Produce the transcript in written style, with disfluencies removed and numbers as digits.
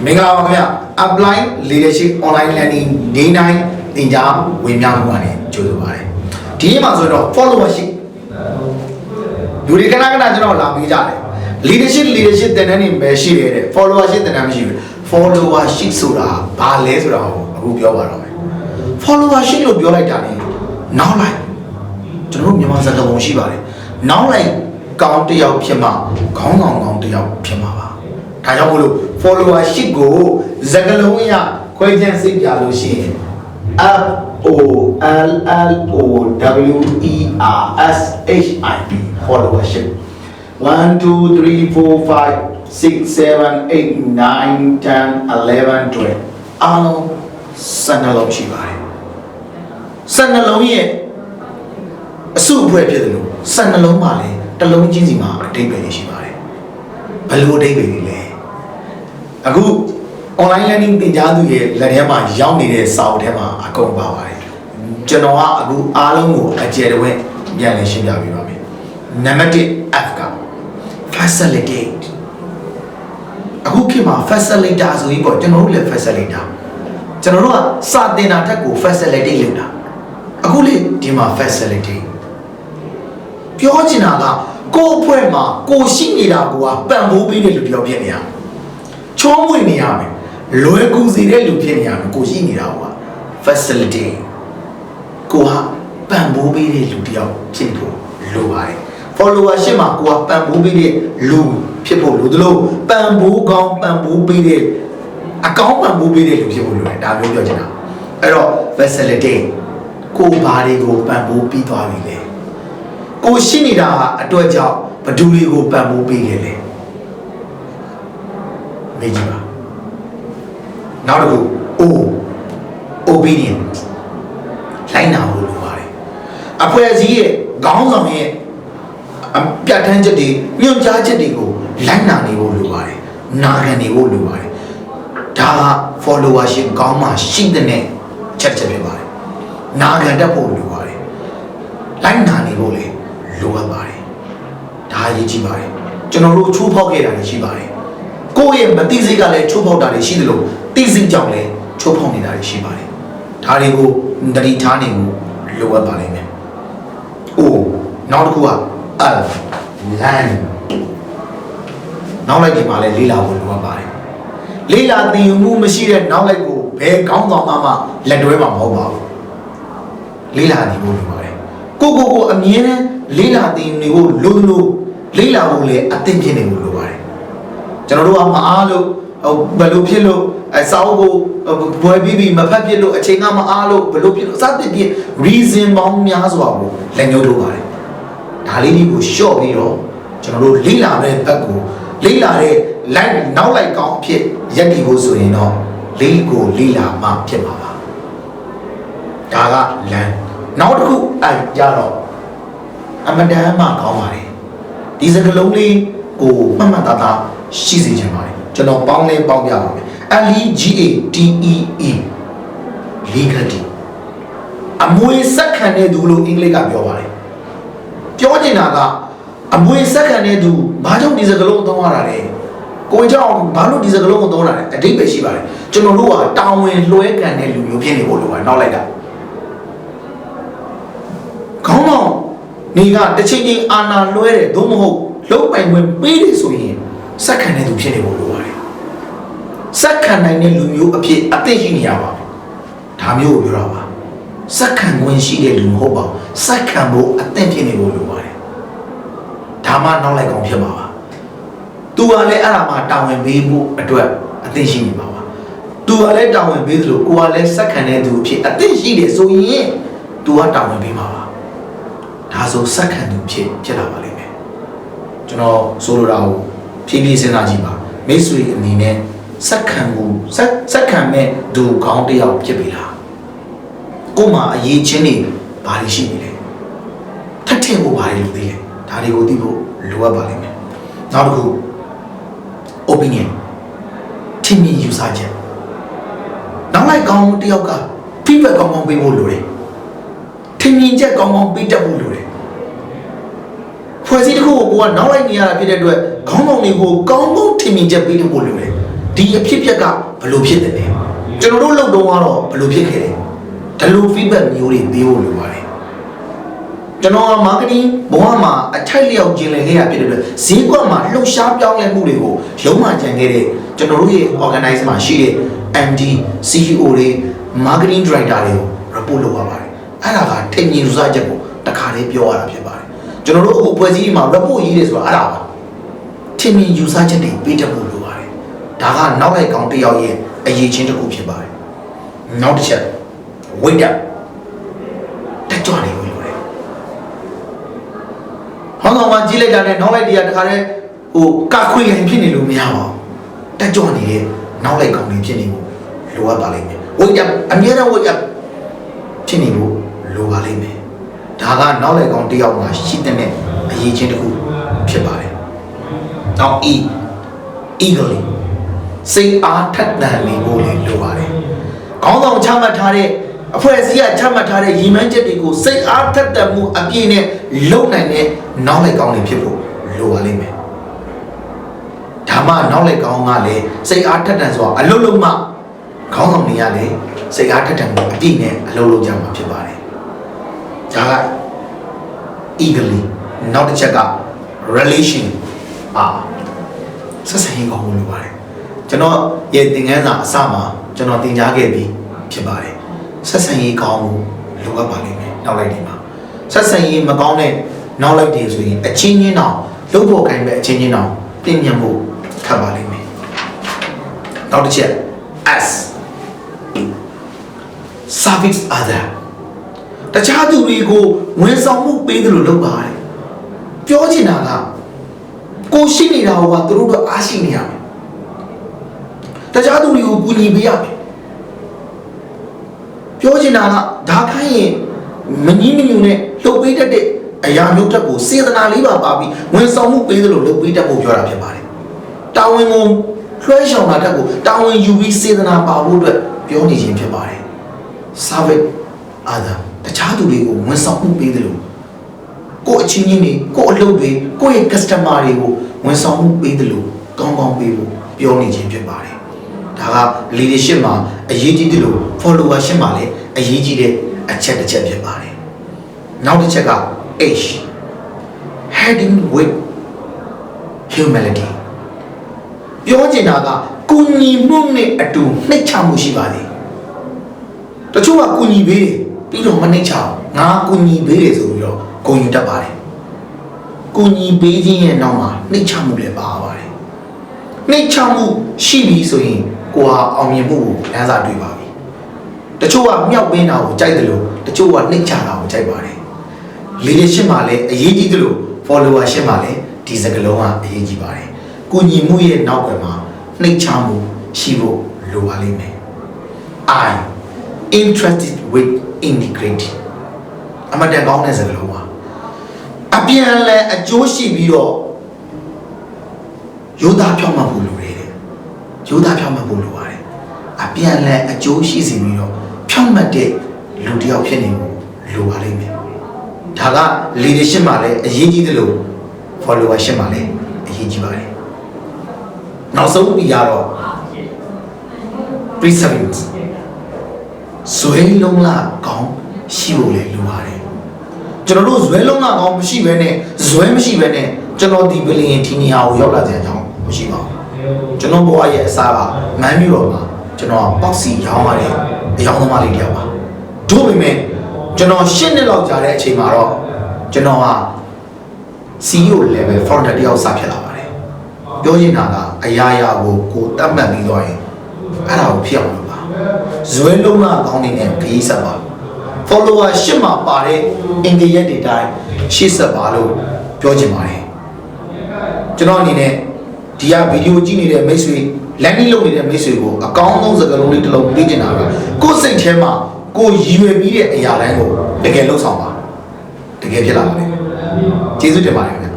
Mega apply leadership online learning day 9 in job we one choose. Team as well followership. Do you can leadership than any machine, followership than I'm followership sura, ballet who be over. Followership will be like Danny. Now like to room your master of now like county of Pima, county of Pima. Tajamulu, followership go, Zagaloya, Quagency Yalushi, FOLLOWERSHIP, followership. 1, 2, 3, 4, 5, 6, 7, 8, 9, 10, 11, 12. Ano, Sanalo Shibai. Sanalo ye, a super president, Sanalo Mali, the long Jizima, a day Shibai. Below day. A good online learning the Jadu ye, Ladema, Yami, South Hema, a comba. Genoa, a good Alamu, a Jedaway, Yan Shidabi. Namati Afghan. Facilitate. Aku kima facilitator so ibo general le facilitator. General sa dena taku facilitate le. Aku le dima facilitate. ပြောချင်တာကကိုယ့်အဖွဲ့မှာကိုရှိနေတာကပံ့ပိုးပေးတဲ့လူပြောဖြစ်နေရမယ်။ချောမွေ့နေရမယ်။လွယ်ကူစေတဲ့လူဖြစ်နေရမယ်ကိုရှိနေတာက facilitate ကိုဟာပံ့ပိုးပေးတဲ့လူတယောက်ဖြစ်ဖို့လိုပါတယ်။ followership မှာကိုကပံ့ပိုးပေးတဲ့လူဖြစ်ဖို့လိုသလိုပံ့ပိုးကောင်းပံ့ပိုးပေးတဲ့အကောင်းပံ့ပိုးပေးတဲ့လူဖြစ်ဖို့လိုတယ်ဒါမျိုးပြောချင်တာအဲ့တော့ facilitate ကိုဘာတွေကိုပံ့ပိုးပြီးသွားပြီလဲကိုရှိနေတာအတွက်ကြောင့်ဘဒူတွေကိုပံ့ပိုးပေးခဲ့လဲမေးကြည့်ပါနောက်တစ်ခု obedient လိုက်နာဖို့လိုပါတယ်အဖွဲ့အစည်းရဲ့ခေါင်းဆောင်ရဲ့ပြဋ္ဌာန်းချက်တွေညွှန်ကြားချက်တွေကိုလိုက်နာနေဖို့လိုပါတယ်နာခံနေဖို့လိုပါတယ်ဒါက followership ကောင်းမှရှိတဲ့ချက်ဖြစ်ပါတယ်နာခံတတ်ဖို့လိုပါတယ်လိုက်နာနေဖို့လေလိုအပ်ပါတယ်ဒါအရေးကြီးပါတယ်ကျွန်တော်တို့ချိုးဖောက်ခဲ့တာတွေရှိပါတယ်ကိုယ့်ရဲ့မသိစိတ်ကလည်းချိုးဖောက်တာတွေရှိသလိုသိစိတ်ကြောင့်လည်းချိုးဖောက်နေတာတွေရှိပါတယ်ဒါတွေကိုတတိထားနေဖို့လိုအပ်ပါလိမ့်မယ်နောက်တစ်ခုကland နောက်လိုက်ဒီမှာလဲလေးလာဖို့လိုအပ်ပါတယ်လေးလာသင်ယူမှုမရှိတဲ့နောက်လိုက်ကိုဘယ်ကောင်းဆောင်မှလက်တွဲမှာမဟုတ်ပါဘူးလေးလာနေဖို့လိုပါတယ်ကိုအမြဲတမ်းလေးလာသင်နေဖို့လိုလို့လေးလာဖို့လည်းအသင့်ဖြစ်နေဖို့လိုပါတယ်ကျွန်တော်တို့ကမအားလို့ဘယ်လိုဖြစ်လို့စာအုပ်ကိုဘွယ်ပြီးမဖတ်ဖြစ်လို့အချိန်ကမအားလို့ဘယ်လိုဖြစ်လို့စသဖြင့် reason ပေါင်းများစွာကိုလက်ညှိုးထိုးပါတယ်ဒါလေးတွေကိုရှော့ပြီးတော့ကျွန်တော်တို့လိလာတဲ့ဘက်ကိုလိလာတဲ့လိုက်နောက်လိုက်ကောင်းအဖြစ်ရက်တည်ဖို့ဆိုရင်တော့လေးကိုလိလာမှဖြစ်မှာပါဒါကလမ်းနောက်တစ်ခုကြတော့အမတန်မှကောင်းပါတယ်ဒီစကလုံးလေးကိုမှတ်မှတ်သားသားရှိစေချင်ပါတယ်ကျွန်တော်ပေါင်းလဲပေါင်းပြပါမယ် LEGATEE legally အမွေစက္ကန့်တဲ့သူလို့အင်္ဂလိပ်ကပြောပါတယ်ပြောချင်တာကအမွေစက္ကန့်တဲ့သူဘာကြောင့်ဒီစကလုံးသုံးရတာလဲကိုကြောင့်ဘာလို့ဒီစကလုံးကိုသုံးရတာလဲအတိတ်ပဲရှိပါတယ်ကျွန်တော်တို့ကတာဝန်လွှဲကန်တဲ့လူမျိုးဖြစ်နေဖို့လိုပါတယ်နောက်လိုက်တာခေါင်းတော့နေကတစ်ချိန်ချင်းအာနာလွှဲတယ်သို့မဟုတ်လုံးပိုင်ဝင်ပေးတယ်ဆိုရင်စက္ကန့်တဲ့သူဖြစ်နေဖို့လိုပါတယ်စက္ကန့်နိုင်တဲ့လူမျိုးအဖြစ်အသိရှိနေရပါဘူးဒါမျိုးကိုပြောတာပါစက္ကန့်ဝင်ရှိတဲ့လူမဟုတ်ပါဘူးစက္ကန့်ဖို့အသိဖြစ်နေဖို့လိုပါတယ်ဒါမှနောက်လိုက်ကောင်းဖြစ်မှာပါသူကလည်းအဲ့ဒါမှတာဝန်ပေးဖို့အတွက်အသိရှိနေပါပါသူကလည်းတာဝန်ပေးသလိုကိုကလည်းစက္ကန့်တဲ့သူအဖြစ်အသိရှိတယ်ဆိုရင်သူကတာဝန်ပေးမှာပါဒါဆိုစက္ကန့်သူဖြစ်လာပါလိမ့်မယ်ကျွန်တော်ဆိုလိုတာကိုဖြည်းဖြည်းစဉ်းစားကြည့်ပါမိတ်ဆွေအနေနဲ့စက္ကန့်ကိုစက္ကန့်မဲ့ဒူကောင်းတယောက်ဖြစ်ပြီလားကို့မှာအရေးချင်းနေဘာတွေရှိနေလဲထပ်ထည့်ဖို့ဘာတွေလုပ်သေးလဲဒါတွေကိုသိဖို့လိုအပ်ပါလိမ့်မယ်နောက်တစ်ခု opinion ထင်မြင်ယူဆချက်နောက်လိုက်ကောင်းတယောက်က feedback ကောင်းကောင်းပေးဖို့လိုတယ်ထင်မြင်ချက်ကောင်းကောင်းပေးတတ်ဖို့လိုတယ်ဖွဲ့စည်းတစ်ခုကိုကနောက်လိုက်နေရတာဖြစ်တဲ့အတွက်ခေါင်းဆောင်တွေကိုကောင်းကောင်းထင်မြင်ချက်ပေးဖို့လိုတယ်ဒီ ဒီအဖြစ်ပြက်ကဘယ်လိုဖြစ်တယ်လဲကျွန်တော်တို့လုပ်တော့ကတော့ဘယ်လိုဖြစ်ခဲ့လဲဒီလို feedback မျိုးတွေပေးဖို့လိုပါတယ်ကျွန်တော် marketing ဘဝမှာအထိုက်လျောက်ကျင်လည်ခဲ့ရဖြစ်တဲ့အတွက်ဈေးကွက်မှာလှုပ်ရှားပြောင်းလဲမှုတွေကိုလုံးဝကြံခဲ့တဲ့ကျွန်တော်တို့ရဲ့ organizer မှာရှိတဲ့ MD CEO တွေ marketing director တွေကို report လုပ်ရပါတယ်အဲ့ဒါကထင်မြင်ယူဆချက်ကိုတခါလေးပြောရတာဖြစ်ပါတယ်ကျွန်တော်တို့အခုဖွဲ့စည်းမှာ report ရေးတယ်ဆိုတာအဲ့ဒါပါထင်မြင်ယူဆချက်တွေပေးတတ်ဖို့လိုပါတယ်ဒါကနောက်လိုက်ကောင်တစ်ယောက်ရဲ့အရေးချင်းတစ်ခုဖြစ်ပါတယ်နောက်တစ်ချက် wait up တက်ကြွနေလို့ရတယ်ဟောကောင်မှကြီးလိုက်တာနဲ့နောက်လိုက်တရားတခါတည်းဟိုကခွေရင်ဖြစ်နေလို့မရပါဘူးတက်ကြွနေတဲ့နောက်လိုက်ကောင်တွေဖြစ်နေဖို့လိုအပ်ပါလိမ့်မယ် wait up အမြဲတမ်း wait up ဖြစ်နေဖို့လိုပါလိမ့်မယ်ဒါကနောက်လိုက်ကောင်တစ်ယောက်မှာရှိတဲ့အရေးချင်းတစ်ခုဖြစ်ပါတယ်နောက် eagerly စိတ်အားထက်သန်နေဖို့လည်းလိုပါတယ်ခေါင်းဆောင်ချမှတ်ထားတဲ့အဖွဲ့အစည်းကချမှတ်ထားတဲ့ရည်မှန်းချက်တွေကိုစိတ်အားထက်သန်မှုအပြည့်နဲ့လုပ်နိုင်တဲ့နောက်လိုက်ကောင်းတွေဖြစ်ဖို့လိုပါလိမ့်မယ်ဒါမှနောက်လိုက်ကောင်းကလည်းစိတ်အားထက်သန်စွာအလုပ်လုပ်မှခေါင်းဆောင်တွေကလည်းစိတ်အားထက်သန်မှုအပြည့်နဲ့အလုပ်လုပ်ကြမှာဖြစ်ပါတယ်ဒါက eagerly နောက်တစ်ချက်က relation ဆက်ဆံရေးကောင်းဖို့လိုပါတယ်ကျွန်တော်ရဲ့သင်ခန်းစာအစမှာကျွန်တော်သင်ကြားခဲ့ပြီးဖြစ်ပါတယ်ဆက်ဆံရေးကောင်းဖို့လိုအပ်ပါလိမ့်မယ်နောက်လိုက်ဒီမှာဆက်ဆံရေးမကောင်းတဲ့နောက်လိုက်တွေဆိုရင်အချင်းချင်းတောင်လုပ်ဖို့ခိုင်းပဲအချင်းချင်းတောင်ပြင်မြင်ဖို့ခက်ပါလိမ့်မယ်နောက်တစ်ချက် S service other တခြားသူတွေကိုဝန်ဆောင်မှုပေးတယ်လို့လုပ်ပါတယ်ပြောချင်တာကကိုရှိနေတာကသူတို့တော့အားရှိနေရမယ်တခြားသူတွေကိုကူညီပေးရမယ်ပြောချင်တာကဒါခိုင်းရင်မငြင်းမညူနဲ့လှုပ်ပေးတတ်တဲ့အရာမျိုးတက်ကိုစေတနာလေးပါပြီးဝန်ဆောင်မှုပေးသလိုလှုပ်ပေးတတ်ဖို့ပြောတာဖြစ်ပါတယ်တာဝန်ကိုလွှဲရှောင်တာတက်ကိုတာဝန်ယူပြီးစေတနာပါဖို့အတွက်ပြောနေခြင်းဖြစ်ပါတယ် service other တခြားသူတွေကိုဝန်ဆောင်မှုပေးသလိုကိုအချင်းချင်းတွေကိုအလုပ်တွေကိုရဲ့ customer တွေကိုဝန်ဆောင်မှုပေးသလိုကောင်းကောင်းပေးဖို့ပြောနေခြင်းဖြစ်ပါတယ်ဒါက leadership မှာအရေးကြီးတယ်လို့ followership မှာလည်းအရေးကြီးတဲ့အချက်တစ်ချက်ဖြစ်ပါတယ်နောက်တစ်ချက်က H heading with humility ပြောချင်တာကကုညီမှုနဲ့အတူနှိမ့်ချမှုရှိပါသေးတချို့ကကုညီပေးတယ်ပြီးတော့မနှိမ့်ချငါကုညီပေးတယ်ဆိုပြီးတော့ဂုဏ်ယူတတ်ပါတယ်ကုညီပေးခြင်းရဲ့နောက်မှာနှိမ့်ချမှုလည်းပါပါတယ်နှိမ့်ချမှုရှိပြီဆိုရင်ကိုဟာအောင်မြင်မှုကိုလမ်းစာတွေ့ပါပြီတချို့ကမြောက်ပင်းတာကိုကြိုက်တယ်လို့တချို့ကနှိမ့်ချတာကိုကြိုက်ပါတယ် leadership မှာလည်းအရေးကြီးတယ်လို့ followership မှာလည်းဒီစကားလုံးကအရေးကြီးပါတယ်ကုညီမှုရဲ့နောက်ကွယ်မှာနှိမ့်ချမှုရှိဖို့လိုပါလိမ့်မယ် I interested with integrity အမှန်တန်ကောင်းတဲ့စကားလုံးပါအပြန်လဲအကျိုးရှိပြီးတော့ရိုးသားဖြောင့်မတ်ဖို့လိုတယ်ရိုးသားဖြောင့်မတ်ဖို့လိုပါတယ်အပြန်လဲအကျိုးရှိစီပြီးတော့ဖြောင့်မတ်တဲ့လူတစ်ယောက်ဖြစ်နေဖို့လိုပါလိမ့်မယ်ဒါက leadership မှာလည်းအရေးကြီးတယ်လို့ followership မှာလည်းအရေးကြီးပါတယ်နောက်ဆုံးပြီးရတော့ perseverance ဇွဲလုံးလာကောင်းရှိဖို့လည်းလိုပါတယ်ကျွန်တော်တို့ဇွဲလုံးလာကောင်းမရှိဘဲနဲ့ဇွဲမရှိဘဲနဲ့ကျွန်တော်ဒီဘလင်ထီနီယာကိုရောက်လာတဲ့အကြောင်းမရှိပါဘူးကျွန်တော်ဘဝရဲ့အစားကမန်းမြို့တော်မှာကျွန်တော်ပေါက်စီရောင်းရတဲ့အယောင်သမားလေးတယောက်ပါတို့ပေမဲ့ကျွန်တော်10နှစ်လောက်ကြာတဲ့အချိန်မှာတော့ကျွန်တော်က CEO level founder တယောက်စဖြစ်လာပါတယ်ပြောချင်တာကအရာရာကိုတတ်မှတ်ပြီးတော့ရင်အဲ့ဒါကိုဖြစ်အောင်လုပ်ပါဇွဲလုံးလာကောင်းနေတဲ့ခရီးဆက်ပါ followership မှာပါတဲ့အင်္ဂလိပ်တွေတိုင်းရှေ့ဆက်ပါလို့ပြောချင်ပါတယ်ကျွန်တော်အနေနဲ့ဒီကဗီဒီယိုကြည့်နေတဲ့မိတ်ဆွေလမ်းကြီးလုပ်နေတဲ့မိတ်ဆွေကိုအကောင်းဆုံးစကားလုံးလေးတစ်လုံးပေးချင်တာကကိုယ်စိတ်ထဲမှာကိုယ်ရည်ရွယ်ပြီးတဲ့အရာတိုင်းကိုတကယ်လုပ်ဆောင်ပါတကယ်ဖြစ်လာပါလိမ့်မယ်ကျေးဇူးတင်ပါတယ်ခင်ဗျာ